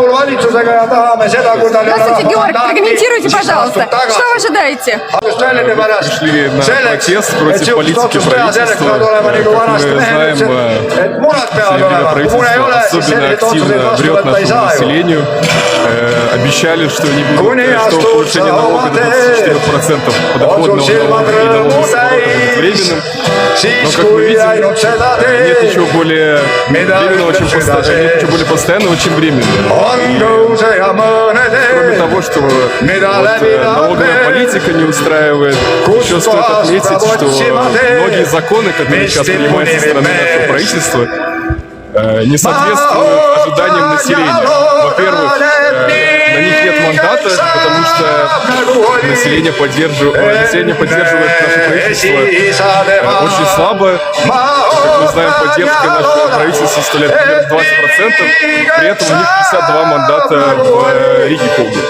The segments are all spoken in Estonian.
rahul valitsusega ja tahame seda, kui tal Здравствуйте, Георг, прокомментируйте, пожалуйста. Что вы ожидаете? Пришли на протест против политики правительства. Правительство особенно активно врет нашему населению. Обещали, что не будет, что повышение налога до 24% подоходного налога и налога с будет временным. Но, как мы видим, нет ничего более временного, чем постоянного, чем временного. Кроме того, что налоговая политика не устраивает, еще стоит отметить, что многие законы, которые сейчас принимаются со стороны нашего правительства, не соответствуют ожиданиям населения. Во-первых, на них нет мандата, потому что население поддерживает наше правительство очень слабо. Как мы знаем, поддержка нашего правительства составляет примерно 20%, при этом у них 52 мандата в Риге полных.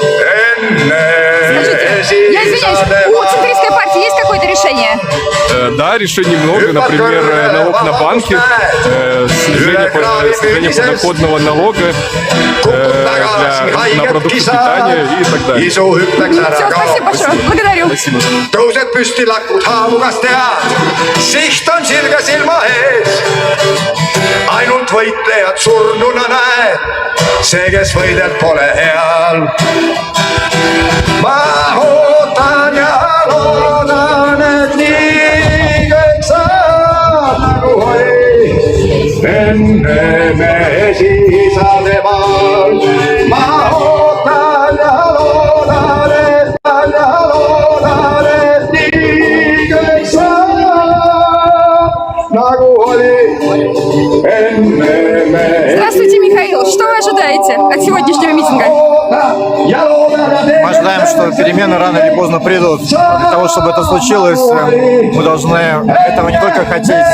Скажите, я извиняюсь, у центристской партии есть какое-то решение? Да, решений много. Например, налог на банки, снижение подоходного налога на продукты питания и так далее. Все, спасибо большое. Благодарю. Спасибо. Tõused püsti, lakud haavu, kas tead, siht on sirge silma ees. Ainult võitlejad surnuna näed, see, kes võidelt pole heal. Ma ootan ja loodan, et nii kõik saab nagu oli enne mehi isade maal. Ma ootan ja loodan, et nii kõik saab nagu oli enne mehi. Здравствуйте, Михаил. Что вы ожидаете от сегодняшнего митинга? Мы ожидаем, что перемены рано или поздно придут. Для того, чтобы это случилось, мы должны этого не только хотеть,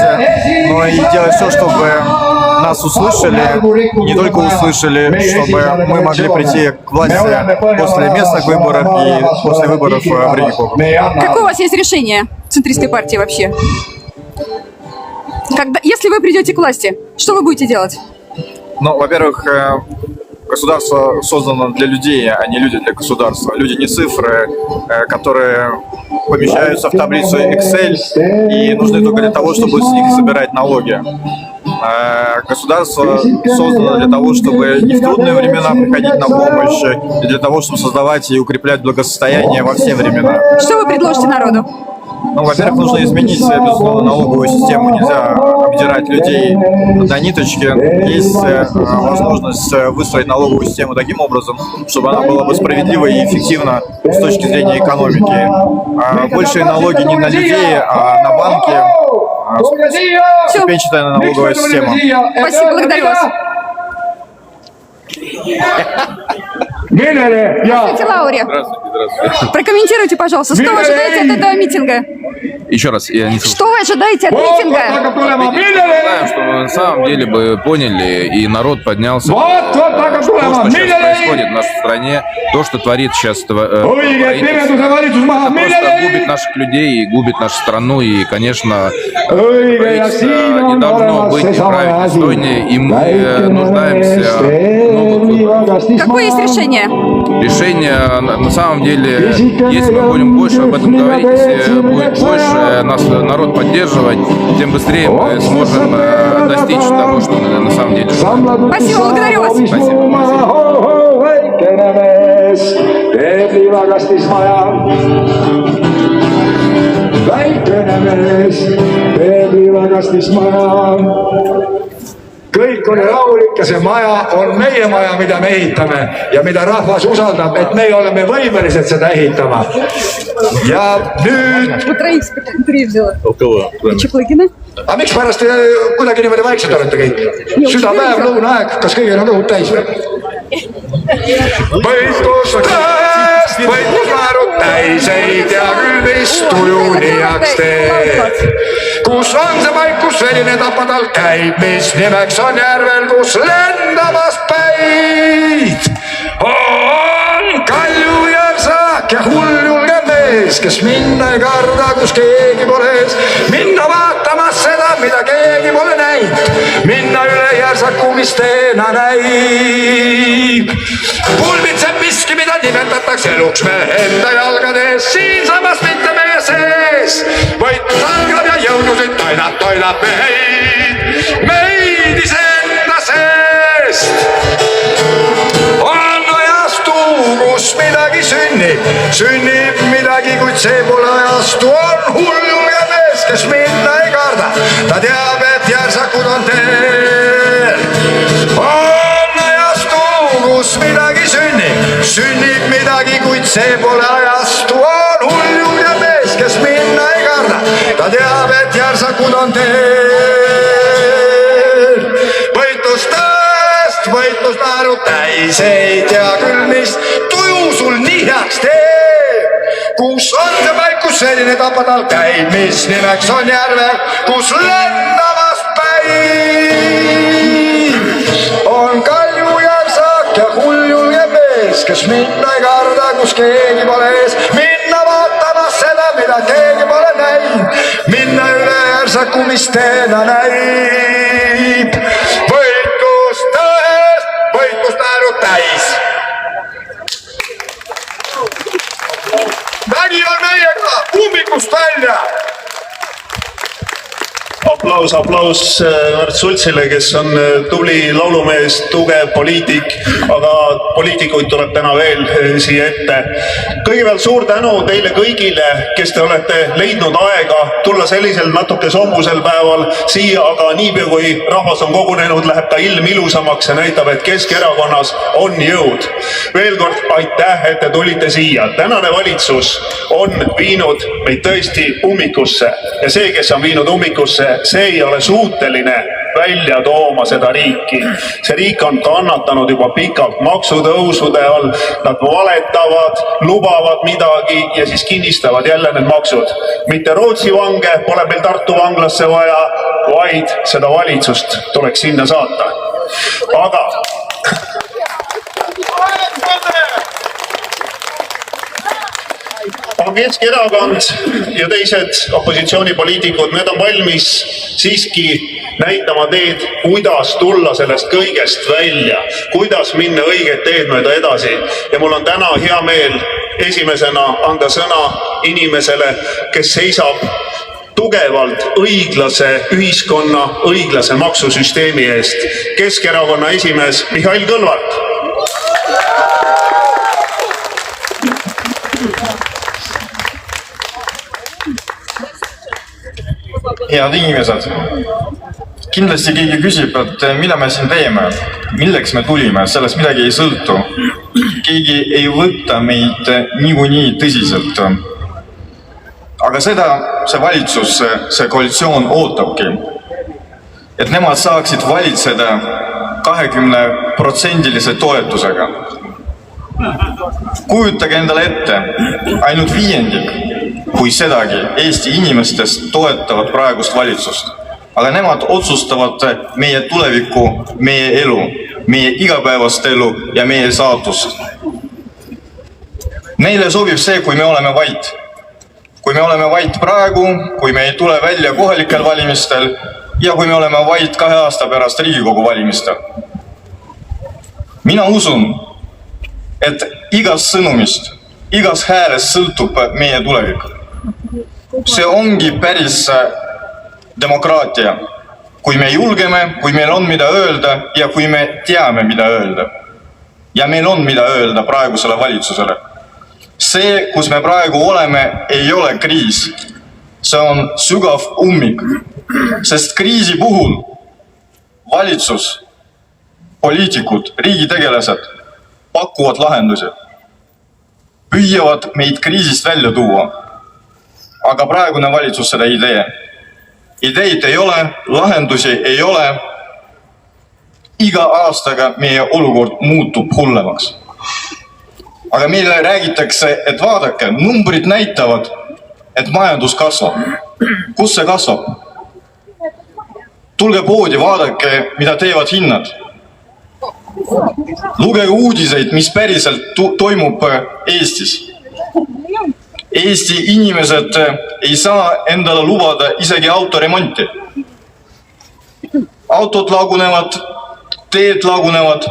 но и делать все, чтобы нас услышали, и не только услышали, чтобы мы могли прийти к власти после местных выборов и после выборов в Риге. Какое у вас есть решение центристской партии вообще? Если вы придете к власти, что вы будете делать? Ну, во-первых, государство создано для людей, а не люди для государства. Люди не цифры, которые помещаются в таблицу Excel и нужны только для того, чтобы с них собирать налоги. Государство создано для того, чтобы не в трудные времена приходить на помощь, и для того, чтобы создавать и укреплять благосостояние во все времена. Что вы предложите народу? Ну, во-первых, нужно изменить, безусловно, налоговую систему. Нельзя обдирать людей до ниточки. Есть возможность выстроить налоговую систему таким образом, чтобы она была бы справедлива и эффективна с точки зрения экономики. Большие налоги не на людей, а на банки. Ступенчатая налоговая система. Спасибо, благодарю вас. Здравствуйте, Лауре. Здравствуйте. Прокомментируйте, пожалуйста, что вы ожидаете от этого митинга? Еще раз, я не слышу. Что вы ожидаете от митинга? Знаем, что мы на самом деле бы поняли, и народ поднялся. То, что сейчас происходит в нашей стране, то, что творит сейчас правительство, просто губит наших людей, и губит нашу страну, и, конечно, правительство не должно быть неправильно стойнее, и мы нуждаемся в новых выборах. Какое есть решение? Решение, на самом деле, если мы будем больше об этом говорить, если будет больше нас народ поддерживать, тем быстрее мы сможем достичь того, что мы на самом деле желаем. Спасибо, благодарю вас. Kõik oli rahulik ja see maja on meie maja, mida me ehitame ja mida rahvas usaldab, et meie oleme võimelised seda ehitama. Ja nüüd... Aga miks pärast kuidagi niimoodi vaikselt olete kõik? Südapäev, lõunaaeg, kas kõigil on õhud täis või? Võitlustest, võitlusnaerud täis ei tea küll vist tujuni jaks teed. Kus on see paik, kus selline tapadal käib, mis nimeks on järvel, kus lendamas päid. On Kalju Järsak ja hulljulge mees, kes minna ei karda, kus keegi pole ees. Minna vaatamas seda, mida keegi pole näinud. Minna üle Järsaku, mis teena näib. nimetatakse eluks me enda jalgades, siinsamas mitte meie sees. Võitlus algab ja jõudusid toinab meid iseenda seest. On ajastu, kus midagi sünnib midagi, kuid see pole ajastu. On hull julge mees, kes minna ei karda, ta teab, et järsakud on teel. On ajastu, kus midagi sünnib midagi, kuid see pole ajastu. On hull julge mees, kes minna ei karda, ta teab, et järsakud on teel. Võitlus naeru täis ei tea küll, mis tuju sul nii heaks teeb. Kus on see paik, kus selline tapatal käib, mis nimeks on järve, kus lendamas päib. On kalju järsak ja hull julge mees, kes minna ei karda, kus keegi pole ees. Minna vaatamas seda, mida keegi pole näinud, minna üle järsaku, mis teena näib. Võitlus naeru täis. Vägi on meiega ummikust välja. Aplaus Märt Sultsile, kes on tubli laulumees, tugev poliitik, aga poliitikuid tuleb täna veel siia ette. Kõigepealt suur tänu teile kõigile, kes te olete leidnud aega tulla sellisel natuke sombusel päeval siia, aga niipea kui rahvas on kogunenud, läheb ka ilm ilusamaks ja näitab, et Keskerakonnas on jõud. Veel kord aitäh, et te tulite siia. Tänane valitsus on viinud meid tõesti ummikusse ja see, kes on viinud ummikusse, see ei ole suuteline välja tooma seda riiki. See riik on kannatanud juba pikalt maksutõusude all. Nad valetavad, lubavad midagi ja siis kinnistavad jälle need maksud. Mitte Rootsi vange pole meil Tartu vanglasse vaja, vaid seda valitsust tuleks sinna saata. Aga Keskerakond ja teised opositsioonipoliitikud, need on valmis siiski näitama teed, kuidas tulla sellest kõigest välja, kuidas minna õiget teed mööda edasi. Ja mul on täna hea meel esimesena anda sõna inimesele, kes seisab tugevalt õiglase ühiskonna, õiglase maksusüsteemi eest. Keskerakonna esimees Mihhail Kõlvart. Head inimesed, kindlasti keegi küsib, et mida me siin teeme, milleks me tulime, sellest midagi ei sõltu. Keegi ei võta meid niikuinii tõsiselt. Aga seda see valitsus, see koalitsioon ootabki, et nemad saaksid valitseda 20% toetusega. Kujutage endale ette, ainult viiendik, kui sedagi Eesti inimestest toetavad praegust valitsust. Aga nemad otsustavad meie tulevikku, meie elu, meie igapäevast elu ja meie saatust. Neile sobib see, kui me oleme vait. Kui me oleme vait praegu, kui me ei tule välja kohalikel valimistel ja kui me oleme vait 2 aasta pärast Riigikogu valimistel. Mina usun, et igast sõnumist, igast häälest sõltub meie tulevik. See ongi päris demokraatia. Kui me julgeme, kui meil on mida öelda ja kui me teame, mida öelda. Ja meil on mida öelda praegusele valitsusele. See, kus me praegu oleme, ei ole kriis. See on sügav ummik. Sest kriisi puhul valitsus, poliitikud, riigitegelased pakuvad lahendusi. Püüavad meid kriisist välja tuua. Aga praegune valitsus seda ei tee. Ideid ei ole, lahendusi ei ole. Iga aastaga meie olukord muutub hullemaks. Aga meile räägitakse, et vaadake, numbrid näitavad, et majandus kasvab. Kus see kasvab? Tulge poodi, vaadake, mida teevad hinnad. Lugege uudiseid, mis päriselt toimub Eestis. Eesti inimesed ei saa endale lubada isegi autoremonti. Autod lagunevad, teed lagunevad,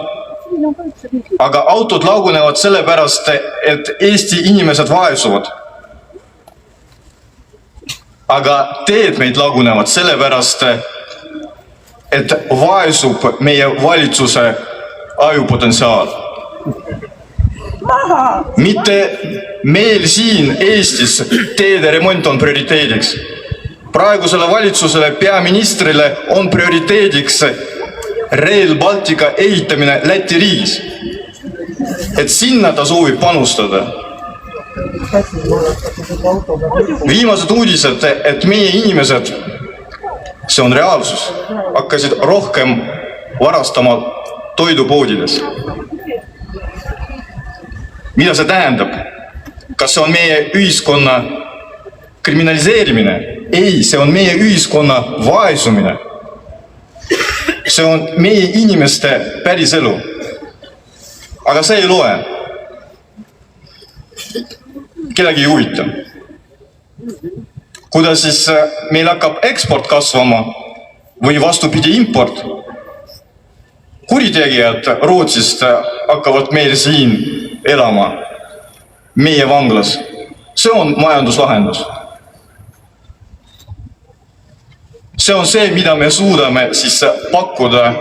Aga autod lagunevad sellepärast, et Eesti inimesed vaesuvad. Aga teed meid lagunevad sellepärast, et vaesub meie valitsuse ajupotentsiaal. Mitte meil siin Eestis teede remont on prioriteediks. Praegusele valitsusele, peaministrile on prioriteediks Rail Baltica ehitamine Läti riigis. Et sinna ta soovib panustada. Viimased uudised, et meie inimesed, see on reaalsus, hakkasid rohkem varastama toidupoodides. Mida see tähendab? Kas see on meie ühiskonna kriminaliseerimine? Ei, see on meie ühiskonna vaesumine. See on meie inimeste päris elu. Aga see ei loe. Kedagi ei huvita. Kuidas siis meil hakkab eksport kasvama või vastupidi import? Kuritegijad Rootsist hakkavad meil siin elama, meie vanglas. See on majanduslahendus. See on see, mida me suudame siis pakkuda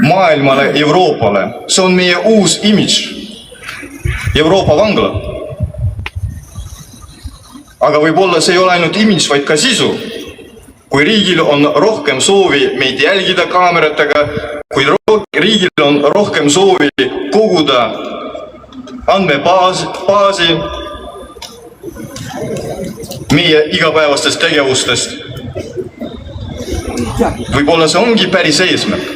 maailmale, Euroopale. See on meie uus imidž, Euroopa vangla. Aga võib-olla see ei ole ainult imidž, vaid ka sisu. Kui riigil on rohkem soovi meid jälgida kaameratega, kui riigil on rohkem soovi koguda andmebaasi meie igapäevastest tegevustest, võib-olla see ongi päris eesmärk.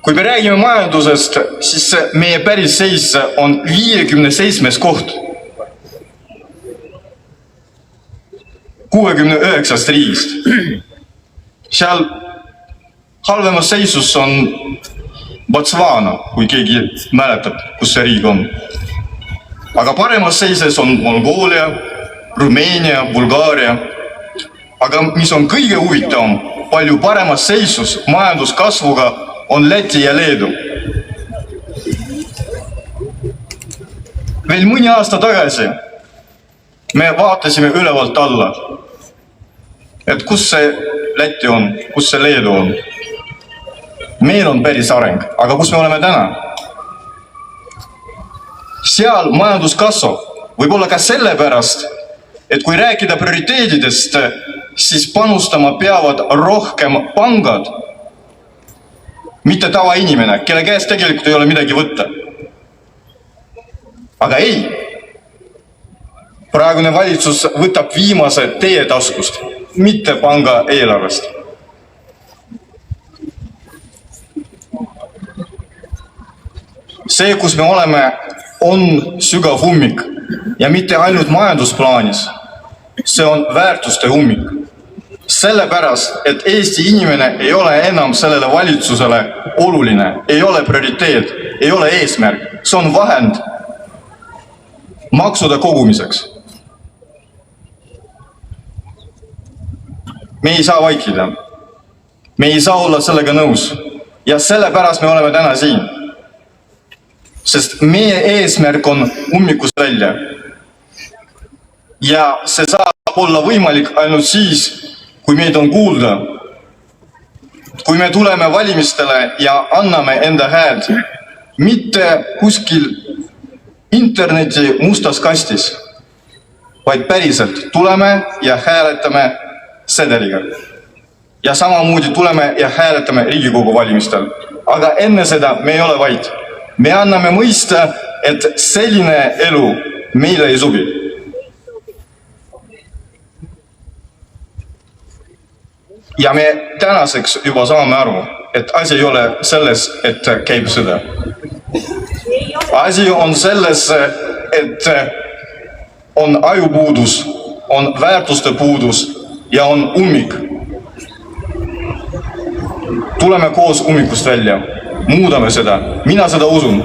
Kui me räägime majandusest, siis meie päris seis on 57. koht 69 riigist. Seal halvemas seisus on Botswana, kui keegi mäletab, kus see riik on. Aga paremas seises on Mongoolia, Rumeenia, Bulgaaria. Aga mis on kõige huvitavam, palju paremas seisus majanduskasvuga on Läti ja Leedu. Veel mõni aasta tagasi me vaatasime ülevalt alla, et kus see Läti on, kus see Leedu on. Meil on päris areng, aga kus me oleme täna? Seal majandus kasvab, võib-olla ka sellepärast, et kui rääkida prioriteedidest, siis panustama peavad rohkem pangad, mitte tavainimene, kelle käest tegelikult ei ole midagi võtta. Aga ei. Praegune valitsus võtab viimase teie taskust, mitte panga eelarvest. See, kus me oleme, on sügav ummik ja mitte ainult majandusplaanis. See on väärtuste ummik. Sellepärast, et Eesti inimene ei ole enam sellele valitsusele oluline, ei ole prioriteet, ei ole eesmärk. See on vahend maksude kogumiseks. Me ei saa vaikida. Me ei saa olla sellega nõus. Ja sellepärast me oleme täna siin. Sest meie eesmärk on ummikust välja. Ja see saab olla võimalik ainult siis, kui meid on kuulda. Kui me tuleme valimistele ja anname enda häält, mitte kuskil interneti mustas kastis, vaid päriselt tuleme ja hääletame sedeliga. Ja samamoodi tuleme ja hääletame Riigikogu valimistel. Aga enne seda me ei ole vaid. Me anname mõista, et selline elu meile ei sobi. Ja me tänaseks juba saame aru, et asi ei ole selles, et käib sõda. Asi on selles, et on ajupuudus, on väärtuste puudus ja on ummik. Tuleme koos ummikust välja. Muudame seda. Mina seda usun.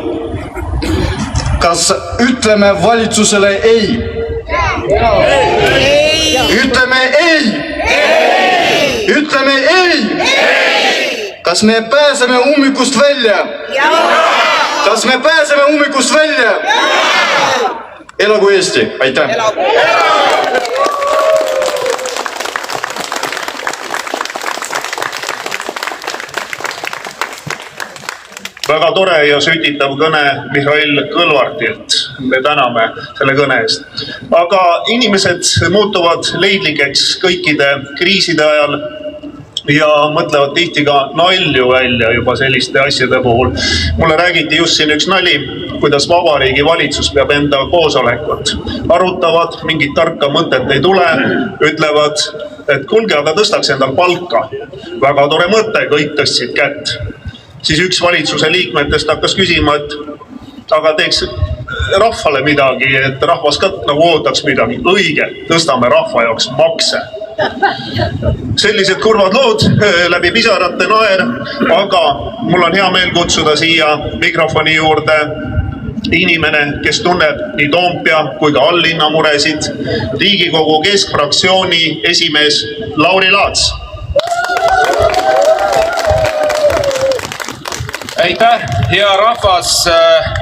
Kas ütleme valitsusele ei? Ütleme ei! Ütleme ei! Kas me pääseme ummikust välja? Kas me pääseme ummikust välja? Elagu Eesti! Aitäh! Väga tore ja sütitav kõne Mihhail Kõlvartilt. Me täname selle kõne eest. Aga inimesed muutuvad leidlikeks kõikide kriiside ajal ja mõtlevad tihti ka nalju välja juba selliste asjade puhul. Mulle räägiti just siin üks nali, kuidas Vabariigi valitsus peab enda koosolekut. Arutavad, mingit tarka mõtet ei tule, ütlevad, et kuulge, aga tõstaks endal palka. Väga tore mõte, kõik tõstsid kätt. Siis üks valitsuse liikmetest hakkas küsima, et aga teeks rahvale midagi, et rahvas ka nagu ootaks midagi. Õige, tõstame rahva jaoks makse. Sellised kurvad lood, läbi pisarate naer, aga mul on hea meel kutsuda siia mikrofoni juurde inimene, kes tunneb nii Toompea kui ka alllinna muresid, Riigikogu keskfraktsiooni esimees Lauri Laats. Aitäh, hea rahvas,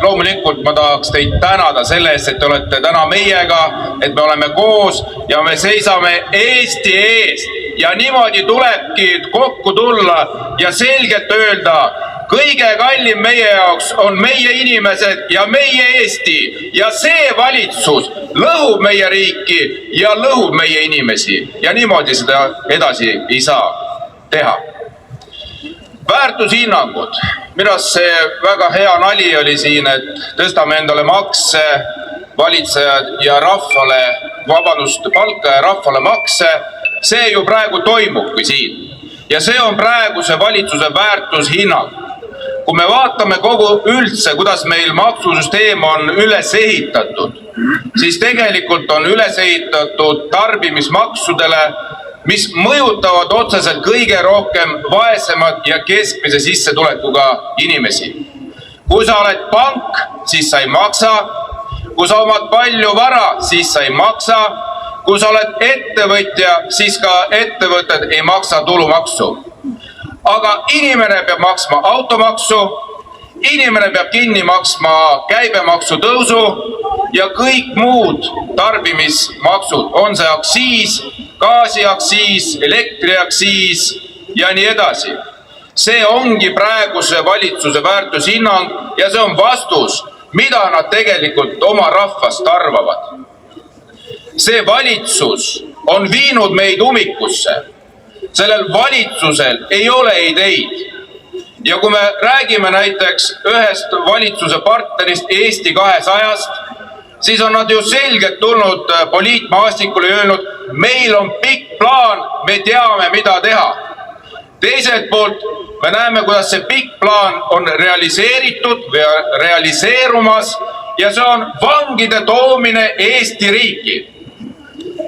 loomulikult ma tahaks teid tänada selle eest, et te olete täna meiega, et me oleme koos ja me seisame Eesti eest ja niimoodi tulebki kokku tulla ja selgelt öelda, kõige kallim meie jaoks on meie inimesed ja meie Eesti ja see valitsus lõhub meie riiki ja lõhub meie inimesi ja niimoodi seda edasi ei saa teha. Väärtushinnangud. Minas see väga hea nali oli siin, et tõstame endale makse, valitsejad ja rahvale, palka ja rahvale makse. See ju praegu toimubki siin. Ja see on praeguse valitsuse väärtushinnang. Kui me vaatame kogu üldse, kuidas meil maksusüsteem on üles ehitatud, siis tegelikult on üles ehitatud tarbimismaksudele, mis mõjutavad otseselt kõige rohkem vaesemad ja keskmise sissetulekuga inimesi. Kui sa oled pank, siis sa ei maksa. Kui sa omad palju vara, siis sa ei maksa. Kui sa oled ettevõtja, siis ka ettevõtted ei maksa tulumaksu. Aga inimene peab maksma automaksu, inimene peab kinni maksma käibemaksu tõusu ja kõik muud tarbimismaksud, on see aksiis, gaasiaksiis, elektriaksiis ja nii edasi. See ongi praeguse valitsuse väärtushinnang ja see on vastus, mida nad tegelikult oma rahvast arvavad. See valitsus on viinud meid ummikusse. Sellel valitsusel ei ole ideid. Ja kui me räägime näiteks ühest valitsuse partnerist Eesti 200-st, siis on nad ju selgelt tulnud poliitmaastikule ja öelnud, meil on pikk plaan, me teame, mida teha. Teiselt poolt me näeme, kuidas see pikk plaan on realiseeritud või realiseerumas ja see on vangide toomine Eesti riiki.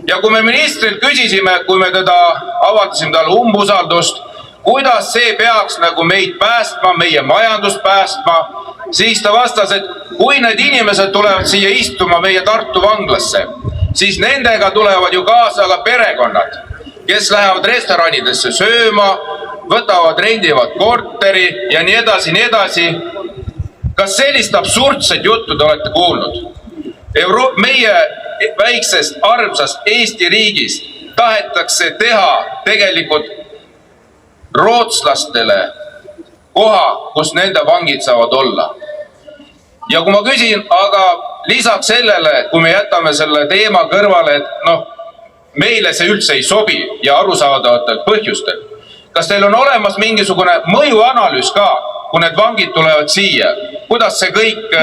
Ja kui me ministrilt küsisime, kui me avaldasime talle umbusaldust, kuidas see peaks nagu meid päästma, meie majandust päästma, siis ta vastas, et kui need inimesed tulevad siia istuma meie Tartu vanglasse, siis nendega tulevad ju kaasa ka perekonnad, kes lähevad restoranidesse sööma, võtavad, rendivad korteri ja nii edasi, nii edasi. Kas sellist absurdset juttu te olete kuulnud? Meie väiksest armsast Eesti riigist tahetakse teha tegelikult rootslastele koha, kus nende vangid saavad olla. Ja kui ma küsin, aga lisaks sellele, kui me jätame selle teema kõrvale, et meile see üldse ei sobi ja arusaadavatel põhjustel, kas teil on olemas mingisugune mõjuanalüüs ka, kui need vangid tulevad siia, kuidas see kõik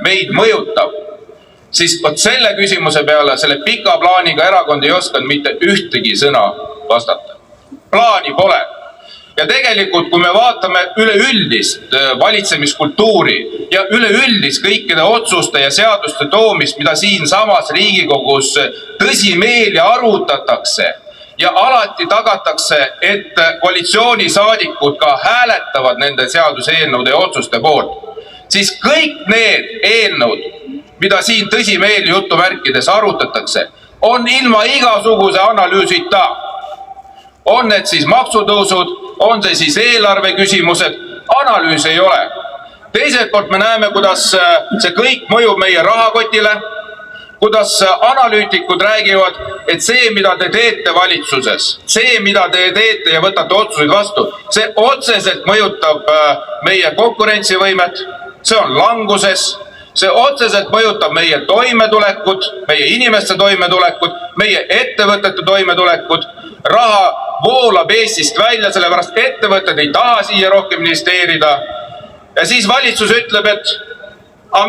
meid mõjutab? Siis selle küsimuse peale, selle pika plaaniga erakond ei osanud mitte ühtegi sõna vastata. Plaani pole. Ja tegelikult, kui me vaatame üleüldist valitsemiskultuuri ja üleüldist kõikide otsuste ja seaduste toomist, mida siin samas Riigikogus tõsimeeli arutatakse ja alati tagatakse, et koalitsioonisaadikud ka hääletavad nende seaduseelnõude ja otsuste poolt, siis kõik need eelnõud, mida siin tõsimeeli jutumärkides arutatakse, on ilma igasuguse analüüsita. On need siis maksutõusud, on see siis eelarve küsimused, analüüse ei ole. Teiselt poolt me näeme, kuidas see kõik mõjub meie rahakotile, kuidas analüütikud räägivad, et see, mida te teete valitsuses, see, mida te teete ja võtate otsuseid vastu, see otseselt mõjutab meie konkurentsivõimet, see on languses, see otseselt mõjutab meie toimetulekut, meie inimeste toimetulekut, meie ettevõtete toimetulekut, raha voolab Eestist välja, sellepärast ettevõtted ei taha siia rohkem investeerida. Ja siis valitsus ütleb, et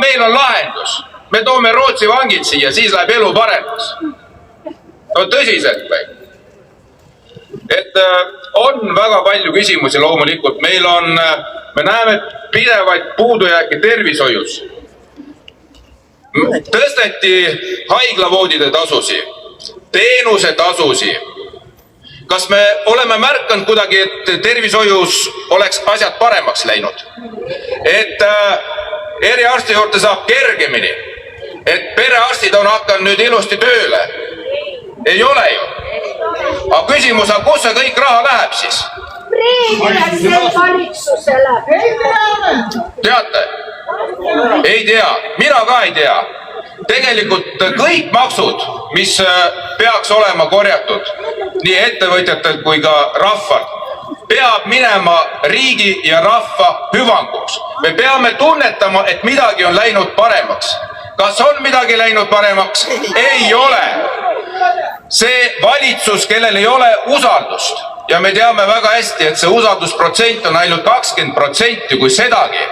meil on lahendus. Me toome Rootsi vangid siia, siis läheb elu paremaks. No tõsiselt või? Et on väga palju küsimusi loomulikult. Me näeme pidevaid puudujääke tervishoius. Tõsteti haiglavoodide tasusi, teenuse tasusi. Kas me oleme märkanud kuidagi, et tervishoius oleks asjad paremaks läinud? Et eriarsti juurde saab kergemini? Et perearstid on hakanud nüüd ilusti tööle? Ei ole ju. Aga küsimus on, kus see kõik raha läheb siis? Teate? Ei tea. Mina ka ei tea. Tegelikult kõik maksud, mis peaks olema korjatud, nii ettevõtjatel kui ka rahvalt, peab minema riigi ja rahva hüvanguks. Me peame tunnetama, et midagi on läinud paremaks. Kas on midagi läinud paremaks? Ei ole. See valitsus, kellel ei ole usaldust, ja me teame väga hästi, et see usaldusprotsent on ainult 20%, kui sedagi.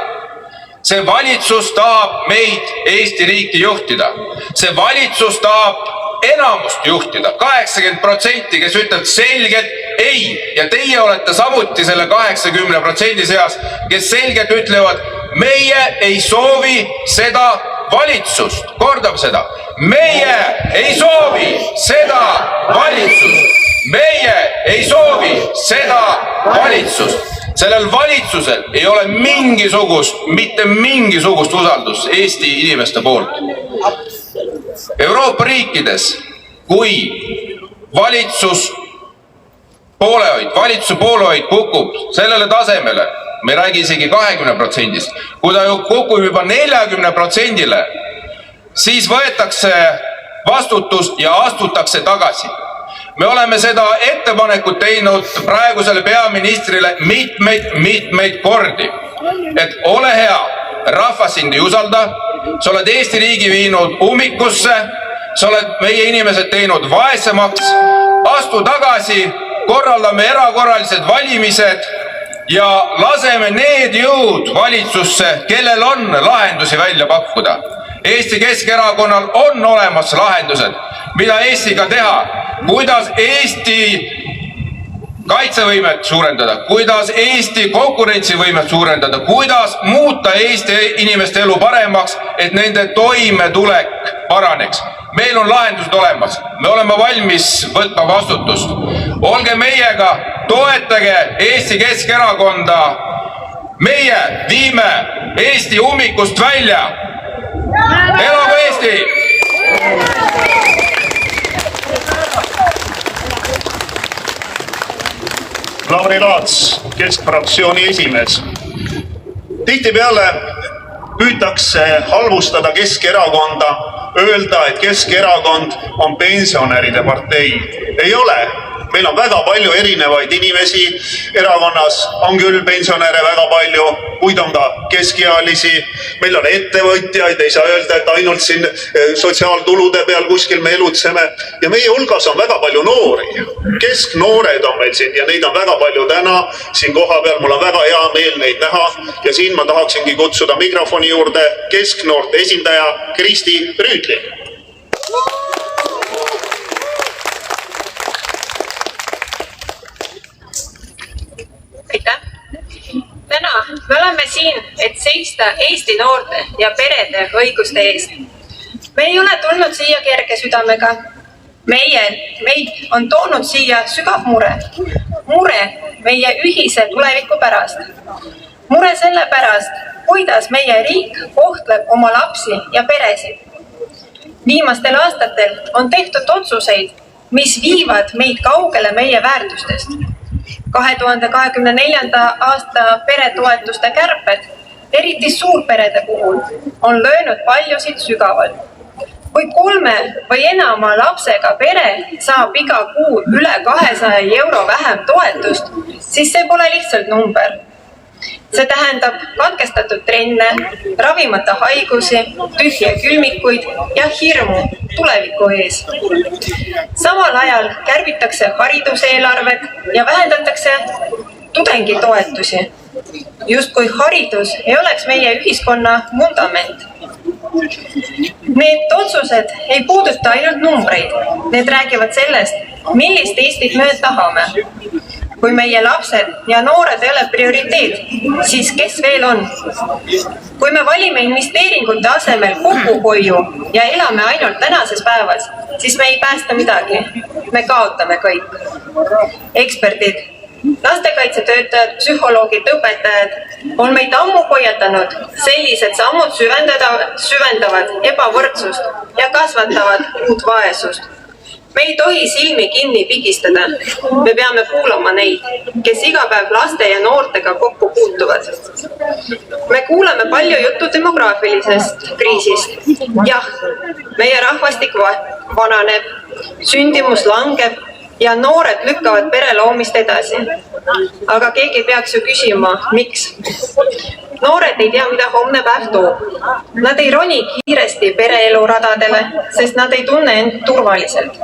See valitsus tahab meid Eesti riiki juhtida. See valitsus tahab enamust juhtida, 80%, kes ütleb selgelt ei. Ja teie olete samuti selle 80% seas, kes selgelt ütlevad, meie ei soovi seda valitsust. Kordab seda. Meie ei soovi seda valitsust. Meie ei soovi seda valitsust. Sellel valitsusel ei ole mitte mingisugust usaldust Eesti inimeste poolt. Euroopa riikides, kui valitsuse poolehoid kukub sellele tasemele, me ei räägi isegi 20%, kui ta kukub juba 40%-le, siis võetakse vastutus ja astutakse tagasi. Me oleme seda ettepanekut teinud praegusele peaministrile mitmeid kordi, et ole hea, rahvas sind ei usalda, sa oled Eesti riigi viinud ummikusse, sa oled meie inimesed teinud vaesemaks, astu tagasi, korraldame erakorralised valimised ja laseme need jõud valitsusse, kellel on lahendusi välja pakkuda. Eesti Keskerakonnal on olemas lahendused, mida Eestiga teha, kuidas Eesti kaitsevõimet suurendada, kuidas Eesti konkurentsivõimet suurendada, kuidas muuta Eesti inimeste elu paremaks, et nende toimetulek paraneks. Meil on lahendused olemas, me oleme valmis võtma vastutust. Olge meiega, toetage Eesti Keskerakonda. Meie viime Eesti ummikust välja. Elagu Eesti! Lauri Laats, Keskfraktsiooni esimees. Tihtipeale püütakse halvustada Keskerakonda, öelda, et Keskerakond on pensionäride partei. Ei ole. Meil on väga palju erinevaid inimesi erakonnas, on küll pensionäre väga palju, kuid on ka keskealisi. Meil on ettevõtjaid, ei saa öelda, et ainult siin sotsiaaltulude peal kuskil me elutseme. Ja meie hulgas on väga palju noori. Kesknoored on meil siin ja neid on väga palju täna siin koha peal. Mul on väga hea meel neid näha ja siin ma tahaksingi kutsuda mikrofoni juurde kesknoorte esindaja Kristi Rüütli. Aitäh! Täna me oleme siin, et seista Eesti noorte ja perede õiguste eest. Me ei ole tulnud siia kerge südamega. Meid on toonud siia sügav mure. Mure meie ühise tuleviku pärast. Mure selle pärast, kuidas meie riik kohtleb oma lapsi ja peresid. Viimastel aastatel on tehtud otsuseid, mis viivad meid kaugele meie väärtustest. 2024. aasta peretoetuste kärped, eriti suurperede puhul, on löönud paljusid sügavalt. Kui 3 või enama lapsega pere saab iga kuu üle 200 euro vähem toetust, siis see pole lihtsalt number. See tähendab katkestatud trenne, ravimata haigusi, tühje külmikuid ja hirmu tuleviku ees. Samal ajal kärbitakse hariduseelarvet ja vähendatakse tudengitoetusi. Justkui haridus ei oleks meie ühiskonna vundament. Need otsused ei puuduta ainult numbreid, need räägivad sellest, millist Eestit me tahame. Kui meie lapsed ja noored ei ole prioriteet, siis kes veel on? Kui me valime investeeringute asemel kokkuhoiu ja elame ainult tänases päevas, siis me ei päästa midagi. Me kaotame kõik. Eksperdid, lastekaitsetöötajad, psühholoogid, õpetajad on meid ammu hoiatanud, sellised sammud süvendavad ebavõrdsust ja kasvatavad uut vaesust. Me ei tohi silmi kinni pigistada. Me peame kuulama neid, kes iga päev laste ja noortega kokku puutuvad. Me kuuleme palju juttu demograafilisest kriisist. Jah, meie rahvastik vananeb, sündimus langeb ja noored lükkavad pere loomist edasi. Aga keegi peaks ju küsima, miks? Noored ei tea, mida homne päev toob. Nad ei roni kiiresti pereeluradadele, sest nad ei tunne end turvaliselt.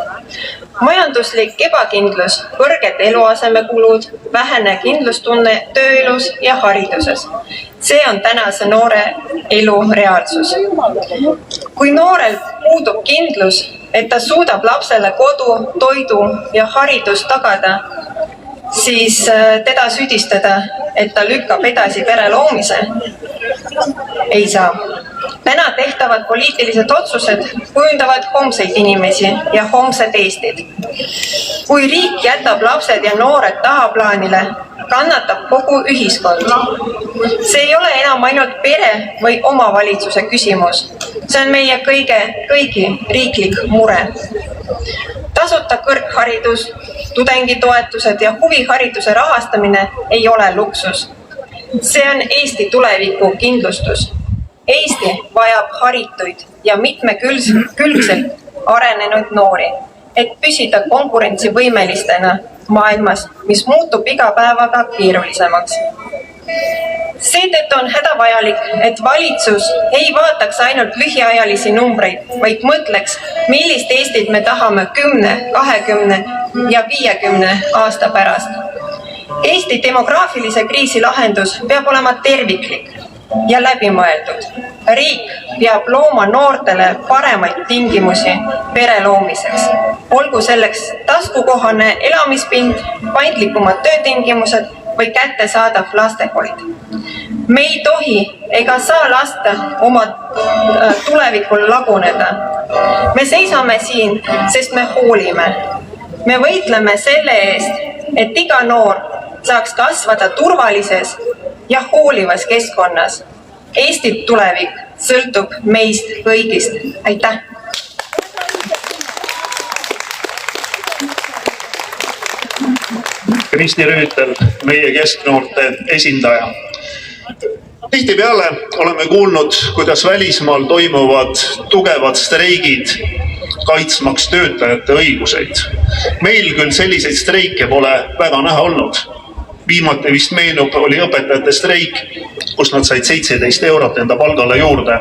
Majanduslik ebakindlus, kõrged eluasemekulud, vähene kindlustunne tööelus ja hariduses. See on tänase noore elu reaalsus. Kui noorel puudub kindlus, et ta suudab lapsele kodu, toidu ja haridust tagada, siis teda süüdistada, et ta lükkab edasi pere loomise, ei saa. Täna tehtavad poliitilised otsused kujundavad homseid inimesi ja homsed Eestit. Kui riik jätab lapsed ja noored tahaplaanile, kannatab kogu ühiskond. See ei ole enam ainult pere või omavalitsuse küsimus. See on meie kõigi riiklik mure. Tasuta kõrgharidus, tudengitoetused ja huvihariduse rahastamine ei ole luksus. See on Eesti tuleviku kindlustus. Eesti vajab harituid ja mitmekülgselt arenenud noori, et püsida konkurentsivõimelistena maailmas, mis muutub iga päevaga keerulisemaks. Seetõttu on hädavajalik, et valitsus ei vaataks ainult lühiajalisi numbreid, vaid mõtleks, millist Eestit me tahame 10, 20 ja 50 aasta pärast. Eesti demograafilise kriisi lahendus peab olema terviklik ja läbimõeldud. Riik peab looma noortele paremaid tingimusi pere loomiseks. Olgu selleks taskukohane elamispind, paindlikumad töötingimused või kättesaadav lastehoid. Me ei tohi ega saa lasta oma tulevikul laguneda. Me seisame siin, sest me hoolime. Me võitleme selle eest, et iga noor saaks kasvada turvalises ja hoolivas keskkonnas. Eesti tulevik sõltub meist kõigist. Aitäh! Kristi Rüütel, meie kesknoorte esindaja. Tihtipeale oleme kuulnud, kuidas välismaal toimuvad tugevad streigid kaitsmaks töötajate õiguseid. Meil küll selliseid streike pole väga näha olnud. Viimati vist meenub, oli õpetajate streik, kus nad said 17 eurot enda palgale juurde.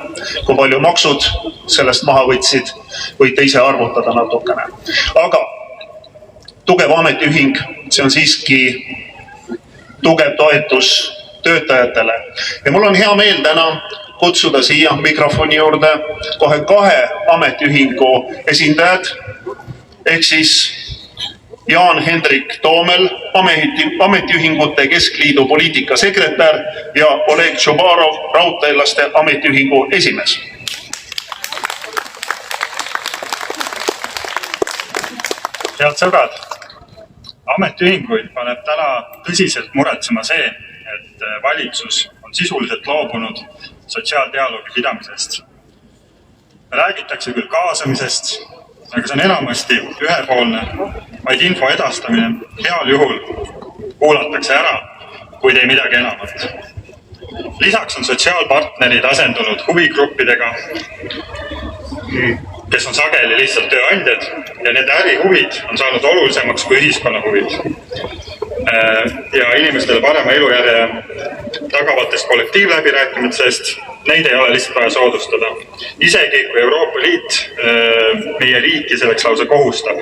Kui palju maksud sellest maha võtsid, võite ise arvutada natukene. Aga tugev ametiühing, see on siiski tugev toetus töötajatele. Ja mul on hea meel täna kutsuda siia mikrofoni juurde kohe 2 ametiühingu esindajad, ehk siis Jaan-Hendrik Toomel, ametiühingute keskliidu poliitikasekretär ja Oleg Tšubarov, raudteelaste ametiühingu esimees. Head sõbrad, ametiühinguid paneb täna tõsiselt muretsema see, et valitsus on sisuliselt loobunud sotsiaaldialoogi pidamisest. Räägitakse küll kaasamisest, aga see on enamasti ühepoolne, vaid info edastamine heal juhul kuulatakse ära, kuid ei midagi enamat. Lisaks on sotsiaalpartnerid asendunud huvigruppidega, kes on sageli lihtsalt tööandjad ja nende ärihuvid on saanud olulisemaks kui ühiskonna huvid. Ja inimestele parema elujärje tagavatest kollektiivläbirääkimistest, neid ei ole lihtsalt vaja soodustada. Isegi kui Euroopa Liit meie riiki selleks lausa kohustab.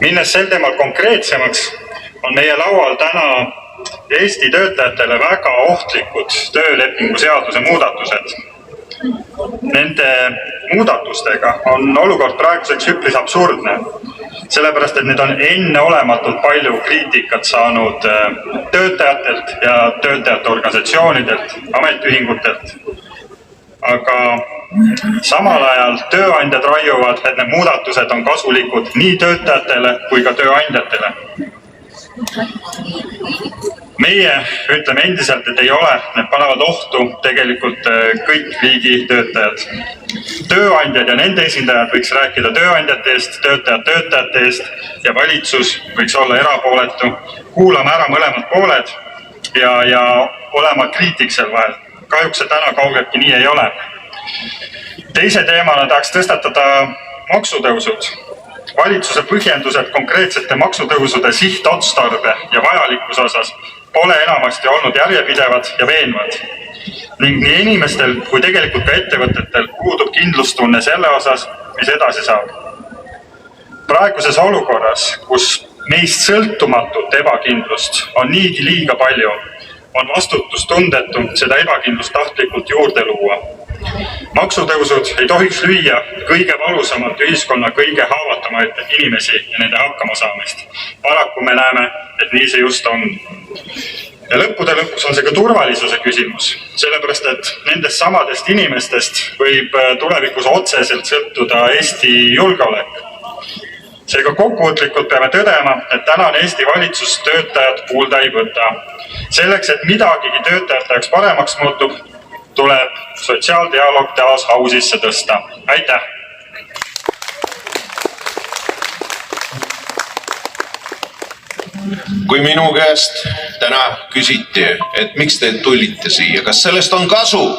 Minnes sel teemal konkreetsemaks, on meie laual täna Eesti töötajatele väga ohtlikud töölepingu seaduse muudatused. Nende muudatustega on olukord praeguseks üpris absurdne, sellepärast et need on enneolematult palju kriitikat saanud töötajatelt ja töötajate organisatsioonidelt, ametiühingutelt. Aga samal ajal tööandjad raiuvad, et need muudatused on kasulikud nii töötajatele kui ka tööandjatele. Meie ütleme endiselt, et ei ole, need panevad ohtu tegelikult kõik riigi töötajad. Tööandjad ja nende esindajad võiks rääkida tööandjate eest, töötajad töötajate eest ja valitsus võiks olla erapooletu, kuulama ära mõlemad pooled ja olema kriitik sel vahel. Kahjuks see täna kaugeltki nii ei ole. Teise teemana tahaks tõstatada maksutõusud. Valitsuse põhjendused konkreetsete maksutõusude sihtotstarbe ja vajalikkuse osas pole enamasti olnud järjepidevad ja veenvad. Ning nii inimestel kui tegelikult ka ettevõtetel puudub kindlustunne selle osas, mis edasi saab. Praeguses olukorras, kus meist sõltumatut ebakindlust on niigi liiga palju, on vastutustundetu seda ebakindlust tahtlikult juurde luua. Maksutõusud ei tohiks lüüa kõige valusamalt ühiskonna kõige haavatamaid inimesi ja nende hakkama saamist. Paraku me näeme, et nii see just on. Ja lõppude lõpus on see ka turvalisuse küsimus, sellepärast et nendest samadest inimestest võib tulevikus otseselt sõltuda Eesti julgeolek. Seega kokkuvõtlikult peame tõdema, et tänane Eesti valitsus töötajad kuulda ei võta. Selleks, et midagigi töötajate jaoks paremaks muutub, tuleb sotsiaaldialoog taas au sisse tõsta. Aitäh! Kui minu käest täna küsiti, et miks te tulite siia, kas sellest on kasu?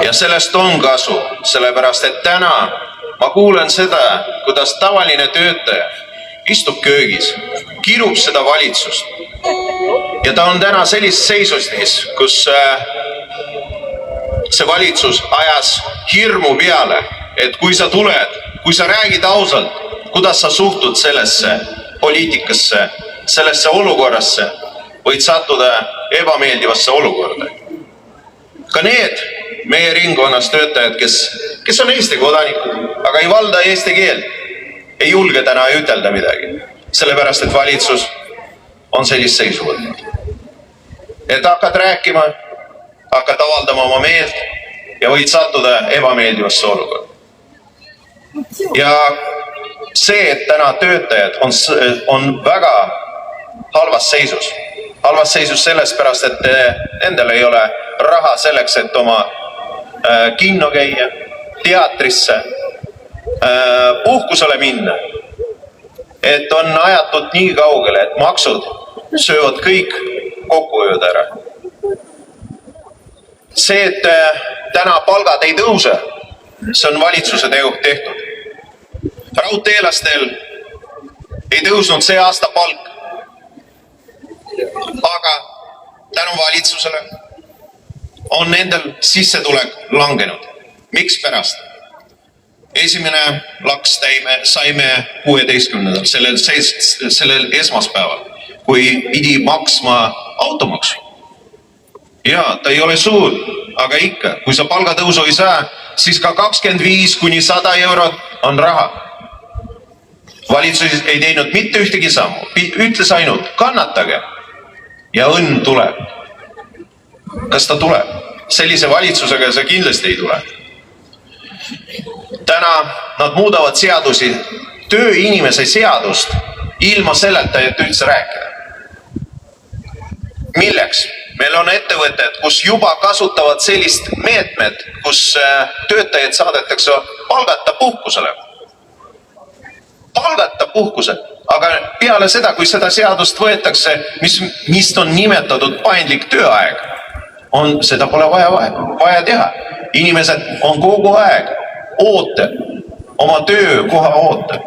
Ja sellest on kasu, sellepärast et täna ma kuulen seda, kuidas tavaline töötaja istub köögis, kirub seda valitsust. Ja ta on täna sellises seisustis, kus see valitsus ajas hirmu peale, et kui sa tuled, kui sa räägid ausalt, kuidas sa suhtud sellesse poliitikasse, sellesse olukorrasse, võid sattuda ebameeldivasse olukorda. Ka need meie ringkonnas töötajad, kes on Eesti kodanikud, aga ei valda eesti keelt, ei julge täna ütelda midagi, sellepärast et valitsus on sellist seisu võtnud. Et hakkad rääkima, hakkad avaldama oma meelt ja võid sattuda ebameeldivasse olukorda. Ja see, et täna töötajad on väga halvas seisus. Halvas seisus sellest pärast, et nendel ei ole raha selleks, et oma kinno käia, teatrisse, puhkusele minna. Et on ajatud nii kaugele, et maksud söövad kõik kokkuhoiud ära. See, et täna palgad ei tõuse, see on valitsuse tehtud. Raudteelastel ei tõusnud see aasta palk, aga tänu valitsusele on nendel sissetulek langenud. Miks pärast? Esimene laks saime 16. sellel esmaspäeval, kui pidi maksma automaksu. Ja ta ei ole suur, aga ikka, kui sa palgatõusu ei saa, siis ka 25 kuni 100 eurot on raha. Valitsus ei teinud mitte ühtegi sammu, ütles ainult kannatage ja õnn tuleb. Kas ta tuleb? Sellise valitsusega see kindlasti ei tule. Täna nad muudavad seadusi, tööinimese seadust, ilma selleta, et üldse rääkida. Milleks? Meil on ettevõtted, kus juba kasutavad sellist meetmed, kus töötajad saadetakse palgata puhkusele. Palgata puhkusele. aga peale seda, kui seda seadust võetakse, mis on nimetatud paindlik tööaeg, seda pole vaja teha. Inimesed on kogu aeg ootel, oma töökoha ootel.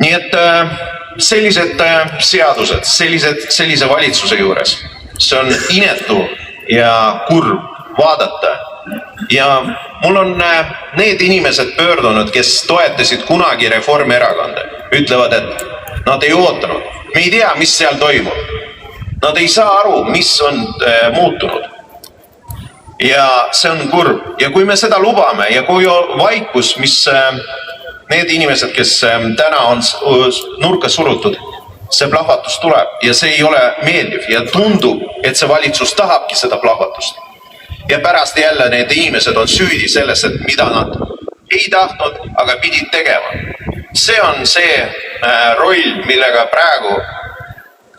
Nii et sellised seadused, sellise valitsuse juures, see on inetu ja kurb vaadata. Ja mul on need inimesed pöördunud, kes toetasid kunagi Reformierakonda, ütlevad, et nad ei ootanud. Me ei tea, mis seal toimub. Nad ei saa aru, mis on muutunud. Ja see on kurb. Ja kui me seda lubame ja kui on vaikus, mis need inimesed, kes täna on nurka surutud, see plahvatus tuleb ja see ei ole meeldiv ja tundub, et see valitsus tahabki seda plahvatust. Ja pärast jälle need inimesed on süüdi selles, et mida nad ei tahtnud, aga pidid tegema. See on see roll, millega praegu,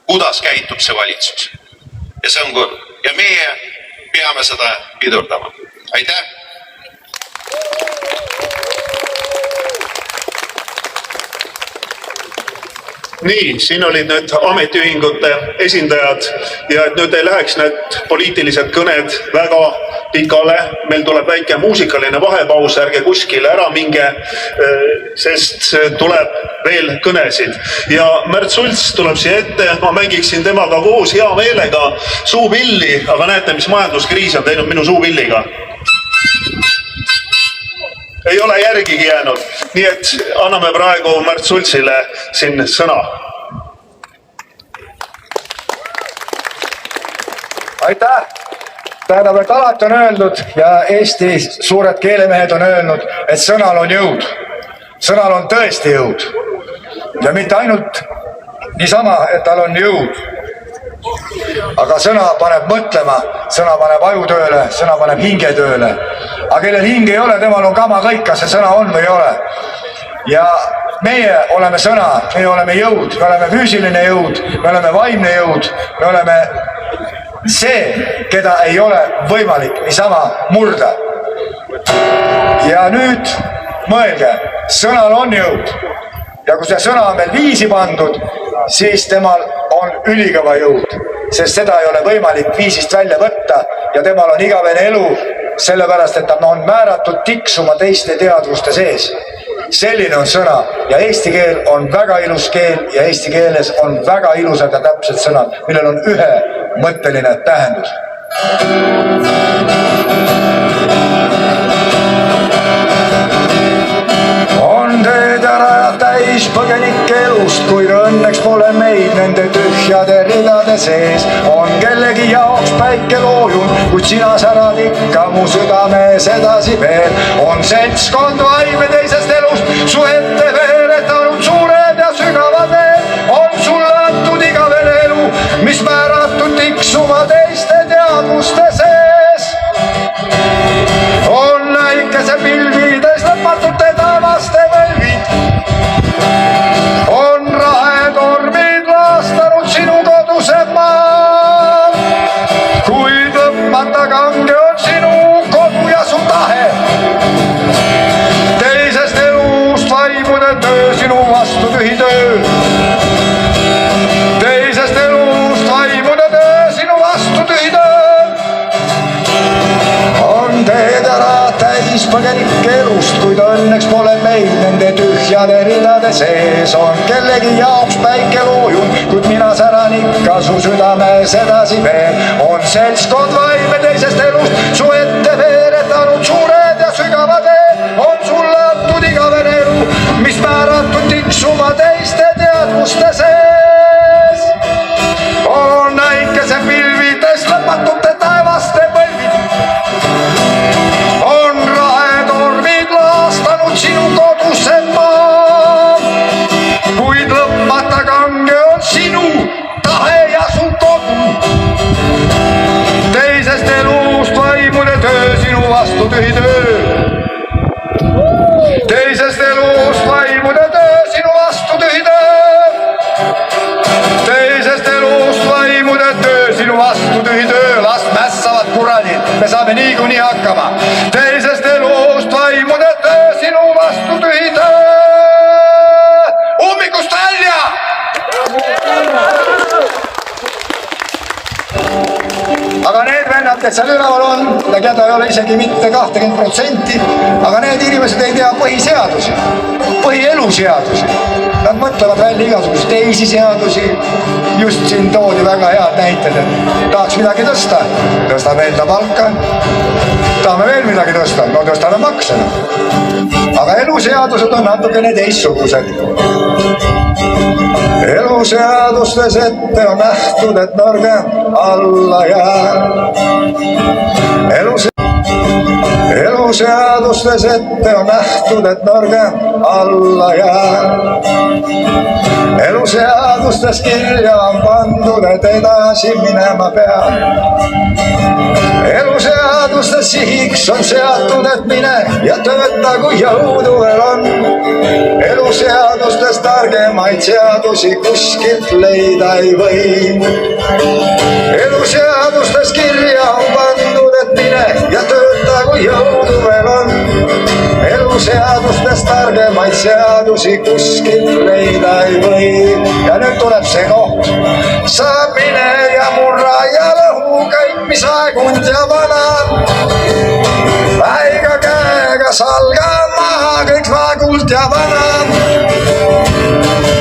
kuidas käitub see valitsus. Ja see on kurb. Ja meie peame seda pidurdama. Aitäh! Nii, siin olid nüüd ametiühingute esindajad ja et nüüd ei läheks need poliitilised kõned väga pikale. Meil tuleb väike muusikaline vahepaus, ärge kuskile ära minge, sest tuleb veel kõnesid. Ja Märt Sults tuleb siia ette, ma mängiksin temaga koos hea meelega suupilli, aga näete, mis majanduskriis on teinud minu suupilliga. Ei ole järgigi jäänud, nii et anname praegu Märt Sultsile siin sõna. Aitäh! Tähendab, et alati on öeldud ja Eesti suured keelemehed on öelnud, et sõnal on jõud. Sõnal on tõesti jõud. Ja mitte ainult niisama, et tal on jõud. Aga sõna paneb mõtlema, sõna paneb ajutööle, sõna paneb hingetööle. Aga kellel hinge ei ole, temal on kama kõik, kas see sõna on või ei ole. Ja meie oleme sõna, meie oleme jõud, me oleme füüsiline jõud, me oleme vaimne jõud, me oleme see, keda ei ole võimalik niisama murda. Ja nüüd mõelge, sõnal on jõud. Ja kui see sõna on meil viisi pandud, siis temal on ülikõva jõud, sest seda ei ole võimalik viisist välja võtta ja temal on igavene elu, sellepärast, et ta on määratud tiksuma teiste teadvuste sees. Selline on sõna ja eesti keel on väga ilus keel ja eesti keeles on väga ilusad ja täpsed sõnad, millel on ühemõtteline tähendus. On teed ära ja täis põgenike elust, kuid õnneks pole meid nende tühjade ridade sees. On kellegi jaoks päike loojunud, kuid sina särad ikka mu südames edasi veel. On seltskond vaime teisest elust, su ette veeretanud suured ja sügavad veel. On sulle antud igavene elu, mis määratud tiksuma teiste teadvuste sees. On näikese pilvides lõpmatute taevaste võlvid. On rahetormid laastanud sinu koduse maa. Kuid lõpmata kange on sinu kodu ja su tahe. Teisest elust vaimude töö, sinu vastu tühi töö. Teisest elust vaimude töö, sinu vastu tühi töö. On teed ära täis põgenike elust, kuid õnneks pole meil nende tühjade ridade sees. On kellegi jaoks päike loojund, kuid mina säran ikka su südames edasi veel. On seltskond vaime teisest elust, su ette veeretanud suured ja sügavad veel. On sulle antud igavene elu, mis määratud tiksuma teiste teadvuste sees. On näikese pilvides lõpmatute taevaste põlvid. On rahetormid laastanud sinu koduse maa. Kuid lõpmata kange on sinu tahe ja su kodu. Teisest elust vaimude töö, sinu vastu tühi töö. Teisest elust vaimude töö, sinu vastu tühi töö. Teisest elust vaimude töö, sinu vastu tühi töö. Las mässavad kuradid, me saame niikuinii hakkama. Teisest elust vaimude töö, sinu vastu tühi töö. aga need vennad, kes seal üleval on, keda ei ole isegi mitte 20%, aga need inimesed ei tea põhiseadusi, põhieluseadusi. Nad mõtlevad välja igasuguseid teisi seadusi. Just siin toodi väga head näited, et tahaks midagi tõsta, tõstame enda palka. Tahame veel midagi tõsta, no tõstame makse. Aga eluseadused on natukene teistsugused. Eluseadustes ette on nähtud, et nõrgem alla jääb. Eluseadustes ette on nähtud, et nõrgem alla jääb. Eluseadustes kirja on pandud, et edasi minema peab. Eluseadustes sihiks on seatud, et mine ja tööta, kui jõudu veel on. Eluseadustes targemaid seadusi kuskilt leida ei või. Eluseadustes kirja on pandud, et mine ja tööta, kui jõudu veel on. Eluseadustes targemaid seadusi kuskilt leida ei või. Ja nüüd tuleb see koht. Sa mine ja murra ja lõhu kõik, mis aegunud ja vanad. Väiga käega salga maha kõik vaagult ja vanad.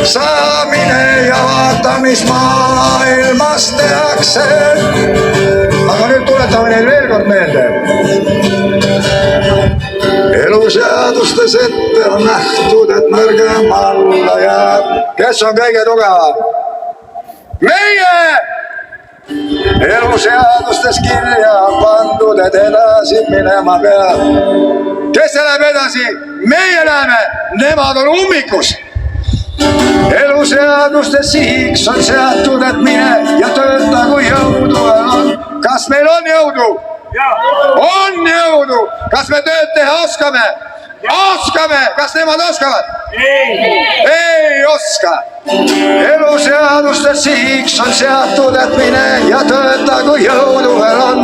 Sa mine ja vaata, mis maailmas tehakse. Aga nüüd tuletame neil veel kord meelde. Eluseadustes ette on nähtud, et nõrgem alla jääb. Kes on kõige tugevam? Meie! Eluseadustes kirja on pandud, et edasi minema peab. Kes läheb edasi? Meie läheme, nemad on ummikus. Eluseadustes sihiks on seatud, et mine ja tööta, kui jõudu on. Kas meil on jõudu? On jõudu. Kas me tööd teha oskame? Oskame. Kas nemad oskavad? Ei oska. Eluseadustes sihiks on seatud, et mine ja tööta, kui jõudu veel on.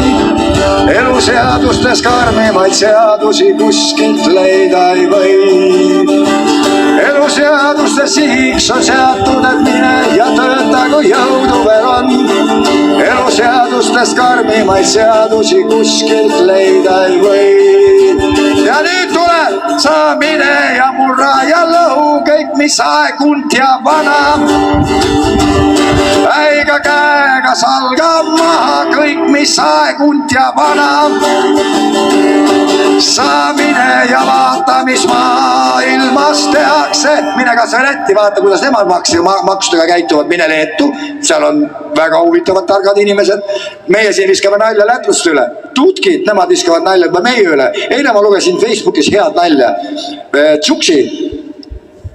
Eluseadustes karmimaid seadusi kuskilt leida ei või. Eluseadustes sihiks on seatud, et mine ja tööta, kui jõudu veel on. Eluseadustes karmimaid seadusi kuskilt leida ei või. Ja nüüd tuleb, sa mine ja murra ja lõhu kõik, mis aegunud ja vana. Väiga käega salga maha kõik, mis aegunud ja vana. Sa mine ja vaata, mis maailmas tehakse. Mine kas või Lätti, vaata, kuidas nemad maksudega käituvad. Mine Leetu, seal on väga huvitavad targad inimesed. Meie siin viskame nalja lätlaste üle. Tutkid, nemad viskavad nalja meie üle. Eile ma lugesin Facebookis head nalja. Tsuksi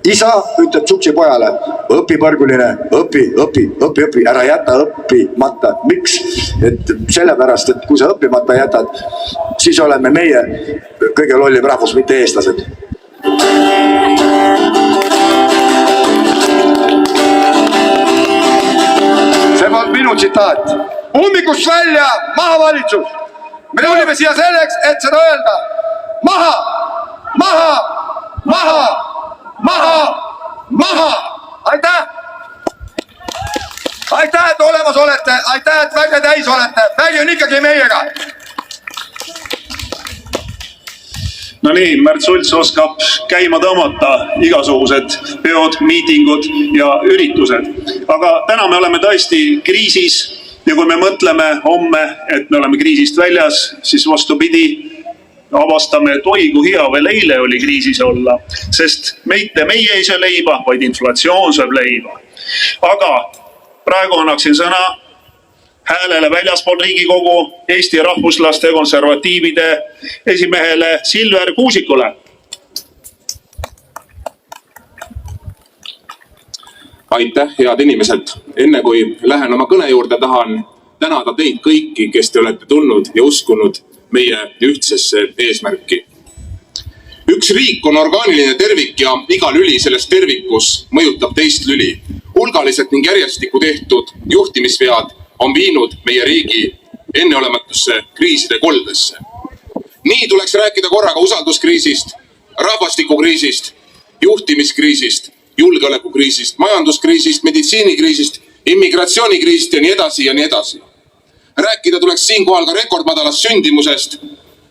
isa ütleb Tsuksi pojale, õpi põrguline, õpi, ära jäta õppimata. Miks? Et sellepärast, et kui sa õppimata jätad, siis oleme meie kõige lollim rahvus, mitte eestlased. See polnud minu tsitaat. Ummikust välja, maha valitsus. Me tulime siia selleks, et seda öelda. Maha, maha, maha, maha, maha. Aitäh! Aitäh, et olemas olete. Aitäh, et väge täis olete. Vägi on ikkagi meiega. No nii, Märt Sults oskab käima tõmmata igasugused peod, miitingud ja üritused. Aga täna me oleme tõesti kriisis ja kui me mõtleme homme, et me oleme kriisist väljas, siis vastupidi, avastame, et oi, kui hea veel eile oli kriisis olla, sest meie ei söö leiba, vaid inflatsioon sööb leiba. Aga praegu annaksin sõna häälele väljaspool Riigikogu Eesti rahvuslaste konservatiivide esimehele Silver Kuusikule. Aitäh, head inimesed. Enne kui lähen oma kõne juurde, tahan tänada teid kõiki, kes te olete tulnud ja uskunud meie ühtsesse eesmärki. Üks riik on orgaaniline tervik ja iga lüli selles tervikus mõjutab teist lüli. Hulgaliselt ning järjestikku tehtud juhtimisvead on viinud meie riigi enneolematusse kriiside koldesse. Nii tuleks rääkida korraga usalduskriisist, rahvastikukriisist, juhtimiskriisist, julgeolekukriisist, majanduskriisist, meditsiinikriisist, immigratsioonikriisist ja nii edasi ja nii edasi. rääkida tuleks siinkohal ka rekordmadalast sündimusest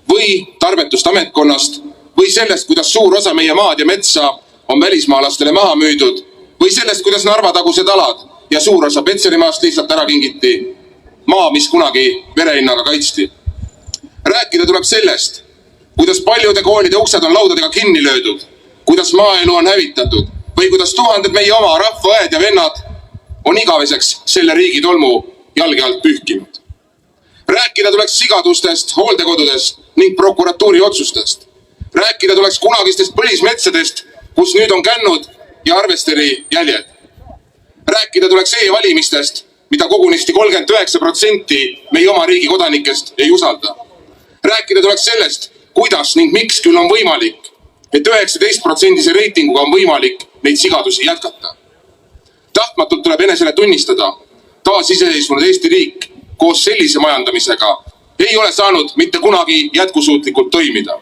või tarbetust ametkonnast või sellest, kuidas suur osa meie maad ja metsa on välismaalastele maha müüdud või sellest, kuidas Narva-tagused alad ja suur osa Petserimaast lihtsalt ära kingiti, maa, mis kunagi verehinnaga kaitsti. Rääkida tuleb sellest, kuidas paljude koolide uksed on laudadega kinni löödud, kuidas maaelu on hävitatud või kuidas tuhanded meie oma rahvaõed ja vennad on igaveseks selle riigi tolmu jalge alt pühkinud. Rääkida tuleks sigadustest, hooldekodudest ning prokuratuuri otsustest. Rääkida tuleks kunagistest põlismetsadest, kus nüüd on kännud ja arvesteri jäljed. Rääkida tuleks e-valimistest, mida kogunisti 39% meie oma riigi kodanikest ei usalda. Rääkida tuleks sellest, kuidas ning miks küll on võimalik, et 19% reitinguga on võimalik neid sigadusi jätkata. Tahtmatult tuleb enesele tunnistada, taasiseseisvunud Eesti riik koos sellise majandamisega ei ole saanud mitte kunagi jätkusuutlikult toimida.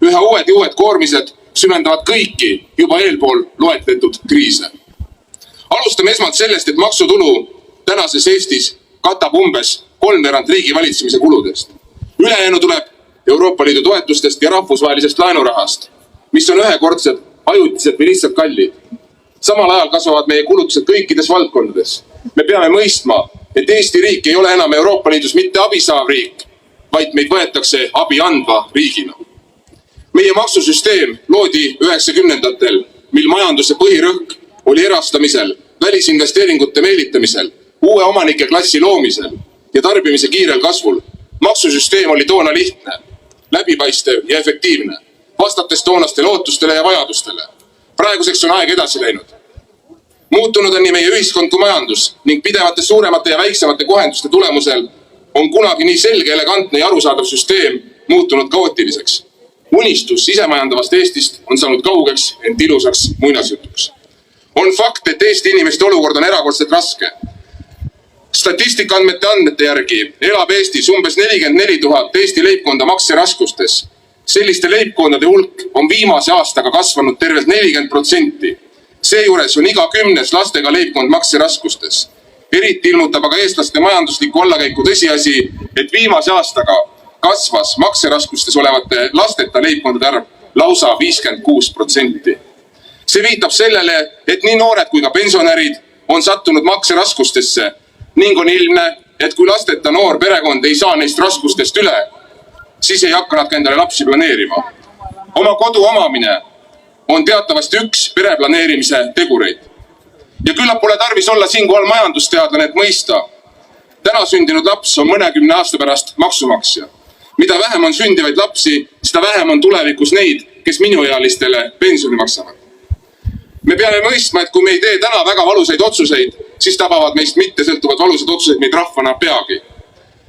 Üha uued ja uued koormised süvendavad kõiki juba eelpool loetletud kriise. Alustame esmalt sellest, et maksutulu tänases Eestis katab umbes 3/4 riigi valitsemise kuludest. Ülejäänu tuleb Euroopa Liidu toetustest ja rahvusvahelisest laenurahast, mis on ühekordsed, ajutised või lihtsalt kallid. Samal ajal kasvavad meie kulutused kõikides valdkondades. Me peame mõistma, et Eesti riik ei ole enam Euroopa Liidus mitte abisaav riik, vaid meid võetakse abi andva riigina. Meie maksusüsteem loodi 90-ndatel, mil majanduse põhirõhk oli erastamisel, välisinvesteeringute meelitamisel, uue omanike klassi loomisel ja tarbimise kiirel kasvul. Maksusüsteem oli toona lihtne, läbipaistev ja efektiivne, vastates toonastele ootustele ja vajadustele. Praeguseks on aeg edasi läinud. Muutunud on nii meie ühiskond kui majandus ning pidevate suuremate ja väiksemate kohenduste tulemusel on kunagi nii selge, elegantne ja arusaadav süsteem muutunud kaootiliseks. Unistus isemajandavast Eestist on saanud kaugeks, ent ilusaks muinasjutuks. On fakt, et Eesti inimeste olukord on erakordselt raske. Statistikaandmete andmete järgi elab Eestis umbes 44 000 Eesti leibkonda makseraskustes. Selliste leibkondade hulk on viimase aastaga kasvanud tervelt 40%. Seejuures on iga 10. lastega leibkond makseraskustes. Eriti ilmutab aga eestlaste majandusliku allakäiku tõsiasi, et viimase aastaga kasvas makseraskustes olevate lasteta leibkondade arv lausa 56%. See viitab sellele, et nii noored kui ka pensionärid on sattunud makseraskustesse ning on ilmne, et kui lasteta noor perekond ei saa neist raskustest üle, siis ei hakka nad ka endale lapsi planeerima. Oma kodu omamine on teatavasti üks pereplaneerimise tegureid. Ja küllap pole tarvis olla siinkohal majandusteadlane, et mõista. Täna sündinud laps on mõnekümne aasta pärast maksumaksja. Mida vähem on sündivaid lapsi, seda vähem on tulevikus neid, kes minuealistele pensioni maksavad. Me peame mõistma, et kui me ei tee täna väga valusaid otsuseid, siis tabavad meist mitte sõltuvad valusad otsused meid rahvana peagi.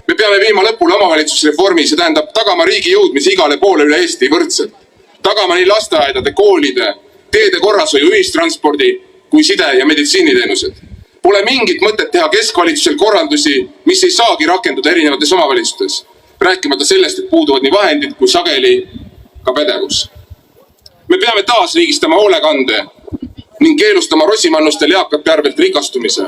Me peame viima lõpule omavalitsusreformi, see tähendab tagama riigi jõudmisi igale poole üle Eesti võrdselt. Tagama nii lasteaedade, koolide, teede korrashoiu, ühistranspordi kui side- ja meditsiiniteenused. Pole mingit mõtet teha keskvalitsusel korraldusi, mis ei saagi rakenduda erinevates omavalitsustes. Rääkimata sellest, et puuduvad nii vahendid kui sageli ka pädevus. Me peame taas riigistama hoolekande ning keelustama rosimannustel eakate arvelt rikastumise.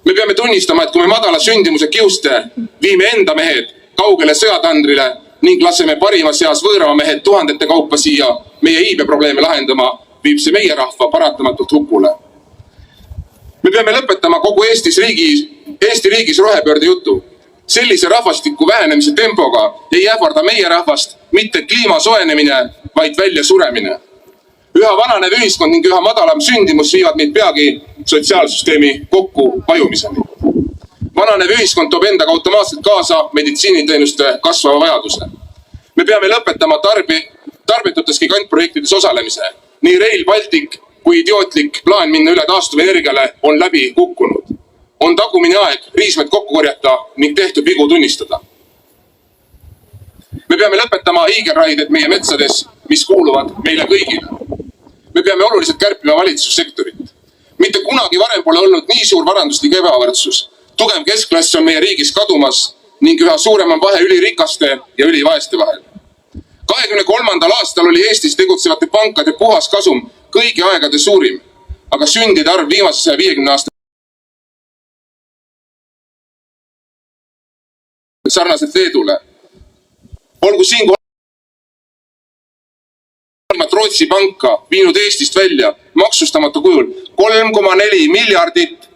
Me peame tunnistama, et kui me madala sündimuse kiuste viime enda mehed kaugele sõjatandrile ning laseme parima seas võõrama mehed tuhandete kaupa siia meie iibeprobleeme lahendama, viib see meie rahva paratamatult hukule. Me peame lõpetama kogu Eesti riigis rohepöörde jutu. Sellise rahvastiku vähenemise tempoga ei ähvarda meie rahvast mitte kliima soojenemine, vaid välja suremine. Üha vananev ühiskond ning üha madalam sündimus viivad meid peagi sotsiaalsüsteemi kokku vajumiseni. Vananev ühiskond toob endaga automaatselt kaasa meditsiiniteenuste kasvava vajaduse. Me peame lõpetama tarbetutes gigantprojektides osalemise. Nii Rail Baltic kui idiootlik plaan minna üle taastuvenergiale on läbi kukkunud. On tagumine aeg riismed kokku korjata ning tehtud vigu tunnistada. Me peame lõpetama hiigelraided meie metsades, mis kuuluvad meile kõigile. Me peame oluliselt kärpima valitsussektorit. Mitte kunagi varem pole olnud nii suur varanduslik ebavõrdsus. Tugev keskklass on meie riigis kadumas ning üha suurem on vahe ülirikaste ja ülivaeste vahel. 2023. aastal oli Eestis tegutsevate pankade puhas kasum kõigi aegade suurim, aga sündide arv viimase 150 aasta sarnaselt Leedule. Olgu siinkohal Rootsi panka viinud Eestist välja maksustamata kujul 3,4 miljardit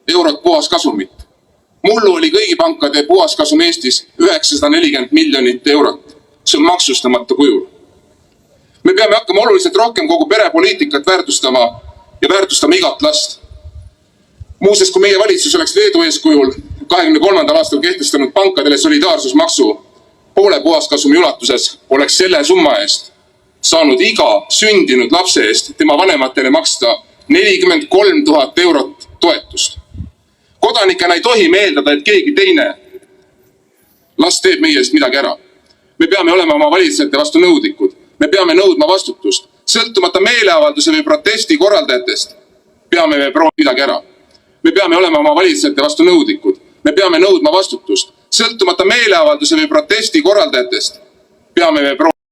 eurot puhaskasumit. Mullu oli kõigi pankade puhaskasum Eestis 940 miljonit eurot. See on maksustamata kujul. Me peame hakkama oluliselt rohkem kogu perepoliitikat väärtustama ja väärtustama igat last. Muuseas, kui meie valitsus oleks Leedu eeskujul 23. aastal kehtestanud pankadele solidaarsusmaksu poole puhaskasumi ulatuses, oleks selle summa eest saanud iga sündinud lapse eest tema vanematele maksta 43 000 eurot toetust. Kodanikena ei tohi me eeldada, et keegi teine last teeb meie eest midagi ära. Me peame olema oma valitsejate vastu nõudlikud. Me peame nõudma vastutust. Sõltumata meeleavalduse või protesti korraldajatest peame me proovima midagi ära. Me peame olema oma valitsejate vastu nõudlikud. Me peame nõudma vastutust. Sõltumata meeleavalduse või protesti korraldajatest peame me proovima